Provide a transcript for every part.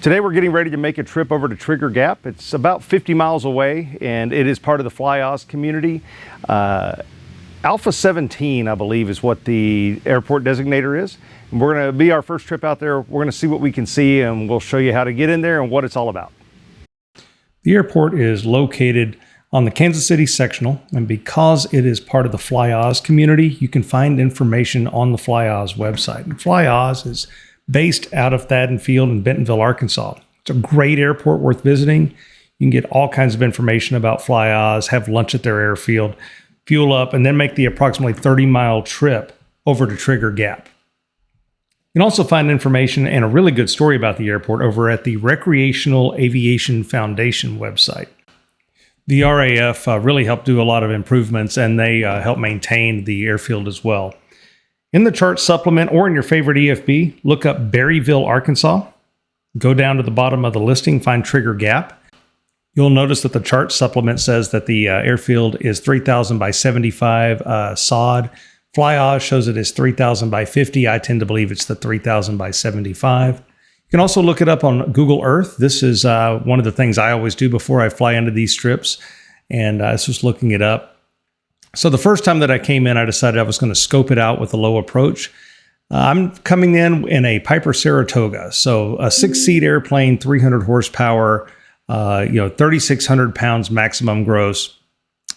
Today we're getting ready to make a trip over to Trigger Gap. It's about 50 miles away and it is part of the FlyOz community. Alpha 17, I believe, is what the airport designator is. And we're going to be our first trip out there. We're going to see what we can see and we'll show you how to get in there and what it's all about. The airport is located on the Kansas City sectional, and because it is part of the FlyOz community, you can find information on the FlyOz website. And FlyOz is based out of Thadden Field in Bentonville, Arkansas. It's a great airport worth visiting. You can get all kinds of information about FlyOz, have lunch at their airfield, fuel up, and then make the approximately 30-mile trip over to Trigger Gap. You can also find information and a really good story about the airport over at the Recreational Aviation Foundation website. The RAF really helped do a lot of improvements, and they help maintain the airfield as well. In the chart supplement or in your favorite EFB, look up Berryville, Arkansas. Go down to the bottom of the listing, find Trigger Gap. You'll notice that the chart supplement says that the airfield is 3,000 by 75 sod. FlyOz shows it as 3,000 by 50. I tend to believe it's the 3,000 by 75. You can also look it up on Google Earth. This is one of the things I always do before I fly into these strips, and I was just looking it up. So the first time that I came in, I decided I was going to scope it out with a low approach. I'm coming in a Piper Saratoga, so a 6-seat airplane, 300 horsepower, 3,600 pounds maximum gross.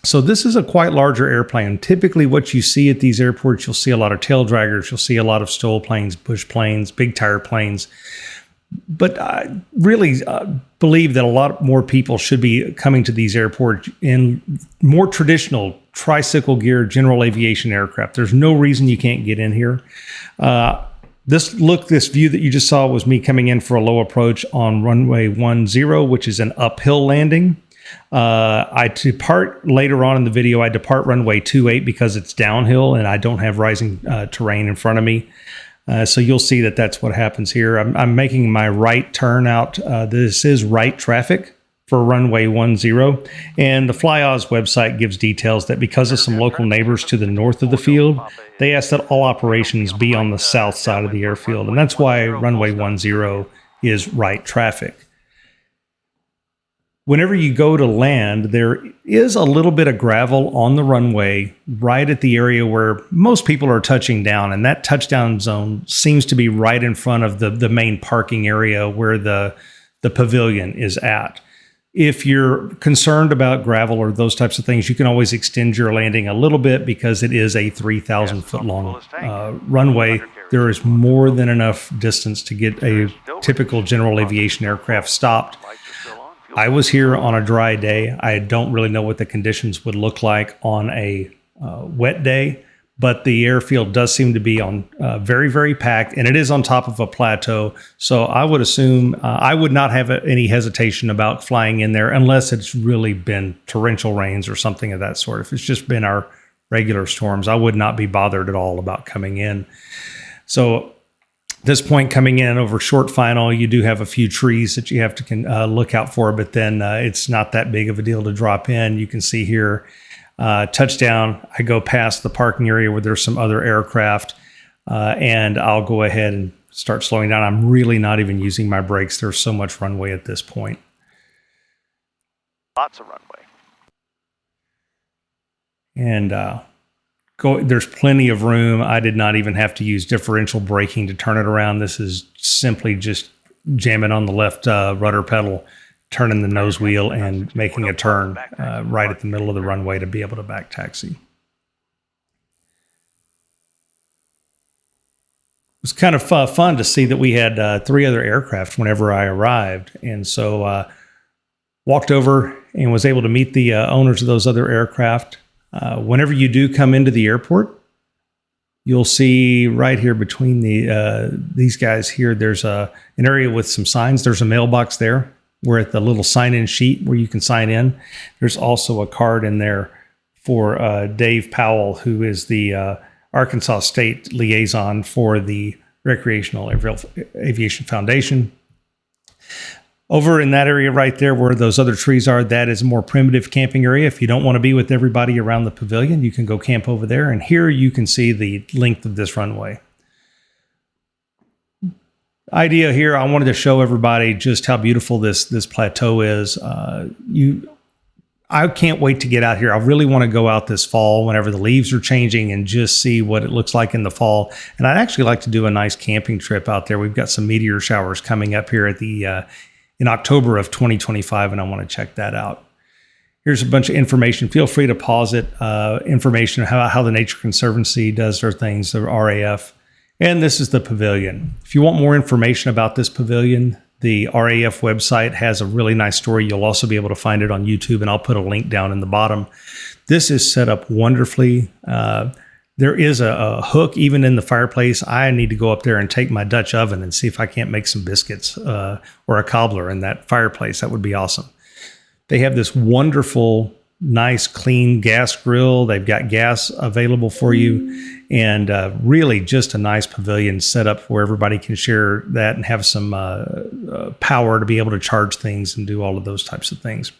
So this is a quite larger airplane. Typically what you see at these airports, you'll see a lot of tail draggers, you'll see a lot of STOL planes, bush planes, big tire planes. But I really believe that a lot more people should be coming to these airports in more traditional tricycle gear general aviation aircraft. There's no reason you can't get in here. This view that you just saw was me coming in for a low approach on runway 10, which is an uphill landing. I depart later on in the video. I depart runway 28 because it's downhill and I don't have rising terrain in front of me. So you'll see that that's what happens here. I'm making my right turn out. This is right traffic for runway 10. And the FlyOz website gives details that because of some local neighbors to the north of the field, they ask that all operations be on the south side of the airfield. And that's why runway 10 is right traffic. Whenever you go to land, there is a little bit of gravel on the runway right at the area where most people are touching down. And that touchdown zone seems to be right in front of the main parking area where the pavilion is at. If you're concerned about gravel or those types of things, you can always extend your landing a little bit because it is a 3,000 foot long runway. There is more than enough distance to get a typical general aviation aircraft stopped. I was here on a dry day. I don't really know what the conditions would look like on a wet day, but the airfield does seem to be on very, very packed, and it is on top of a plateau. So I would assume I would not have any hesitation about flying in there unless it's really been torrential rains or something of that sort. If it's just been our regular storms, I would not be bothered at all about coming in. So this point coming in over short final, you do have a few trees that you have to look out for, but then it's not that big of a deal to drop in. You can see here, touchdown, I go past the parking area where there's some other aircraft, and I'll go ahead and start slowing down. I'm really not even using my brakes. There's so much runway at this point. Lots of runway. And there's plenty of room. I did not even have to use differential braking to turn it around. This is simply just jamming on the left rudder pedal, turning the nose wheel, and making a turn right at the middle of the runway to be able to back taxi. It was kind of fun to see that we had 3 other aircraft whenever I arrived. And so walked over and was able to meet the owners of those other aircraft. Whenever you do come into the airport, you'll see right here between these guys here, there's an area with some signs. There's a mailbox there. We're at the little sign-in sheet where you can sign in. There's also a card in there for Dave Powell, who is the Arkansas State Liaison for the Recreational Aviation Foundation. Over in that area right there where those other trees are, that is a more primitive camping area. If you don't want to be with everybody around the pavilion, you can go camp over there. And here you can see the length of this runway. idea here, I wanted to show everybody just how beautiful this plateau is. I can't wait to get out here. I really want to go out this fall whenever the leaves are changing and just see what it looks like in the fall. And I'd actually like to do a nice camping trip out there. We've got some meteor showers coming up here at in October of 2025, and I want to check that out. Here's a bunch of information. Feel free to pause it. Information about how the Nature Conservancy does their things, the RAF. And this is the Pavilion. If you want more information about this Pavilion, the RAF website has a really nice story. You'll also be able to find it on YouTube, and I'll put a link down in the bottom. This is set up wonderfully. There is a hook even in the fireplace. I need to go up there and take my Dutch oven and see if I can't make some biscuits or a cobbler in that fireplace. That would be awesome. They have this wonderful, nice, clean gas grill. They've got gas available for you. And really just a nice pavilion set up where everybody can share that and have some power to be able to charge things and do all of those types of things.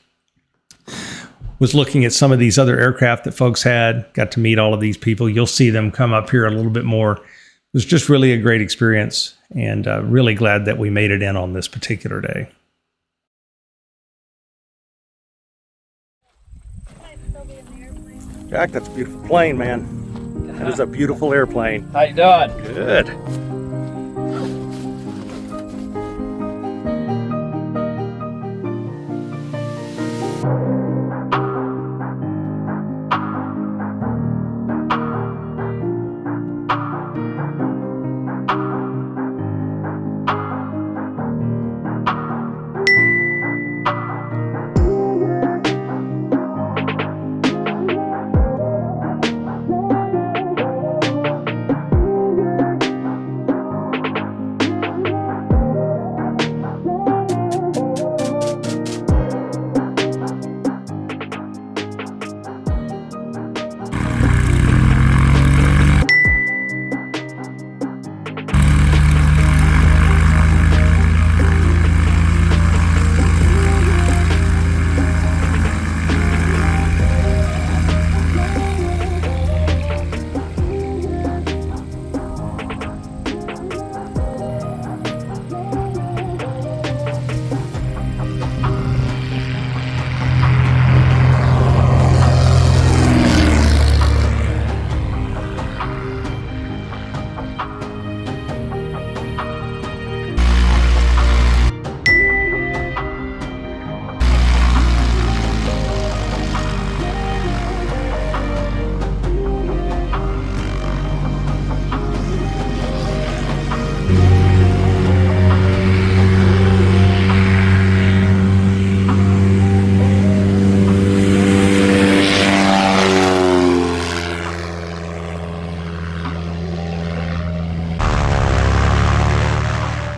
Was looking at some of these other aircraft that folks had, got to meet all of these people. You'll see them come up here a little bit more. It was just really a great experience, and really glad that we made it in on this particular day. Jack, that's a beautiful plane, man. That is a beautiful airplane. How you doing? Good.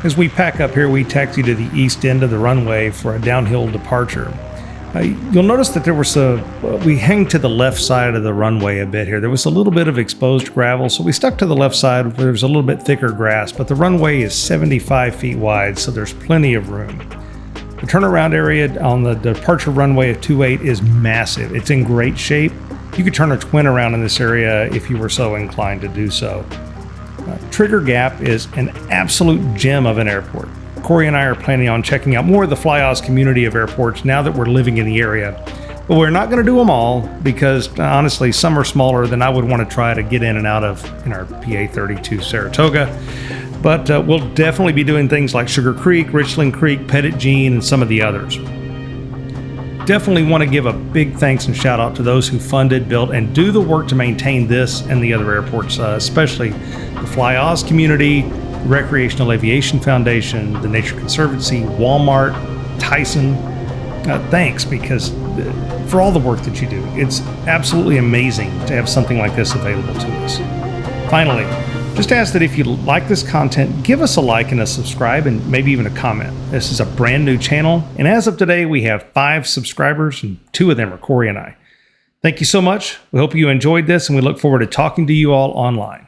As we pack up here, we taxi to the east end of the runway for a downhill departure. You'll notice that there was we hang to the left side of the runway a bit here. There was a little bit of exposed gravel, so we stuck to the left side where there was a little bit thicker grass, but the runway is 75 feet wide, so there's plenty of room. The turnaround area on the departure runway of 28 is massive. It's in great shape. You could turn a twin around in this area if you were so inclined to do so. Trigger Gap is an absolute gem of an airport. Coryee and I are planning on checking out more of the FlyOz community of airports now that we're living in the area. But we're not going to do them all because, honestly, some are smaller than I would want to try to get in and out of in our PA-32 Saratoga. But we'll definitely be doing things like Sugar Creek, Richland Creek, Pettit Jean, and some of the others. Definitely want to give a big thanks and shout out to those who funded, built, and do the work to maintain this and the other airports, especially the FlyOz community, the Recreational Aviation Foundation, the Nature Conservancy, Walmart, Tyson. Thanks, because for all the work that you do, it's absolutely amazing to have something like this available to us. Finally, just ask that if you like this content, give us a like and a subscribe and maybe even a comment. This is a brand new channel, and as of today, we have 5 subscribers, and 2 of them are Coryee and I. Thank you so much. We hope you enjoyed this, and we look forward to talking to you all online.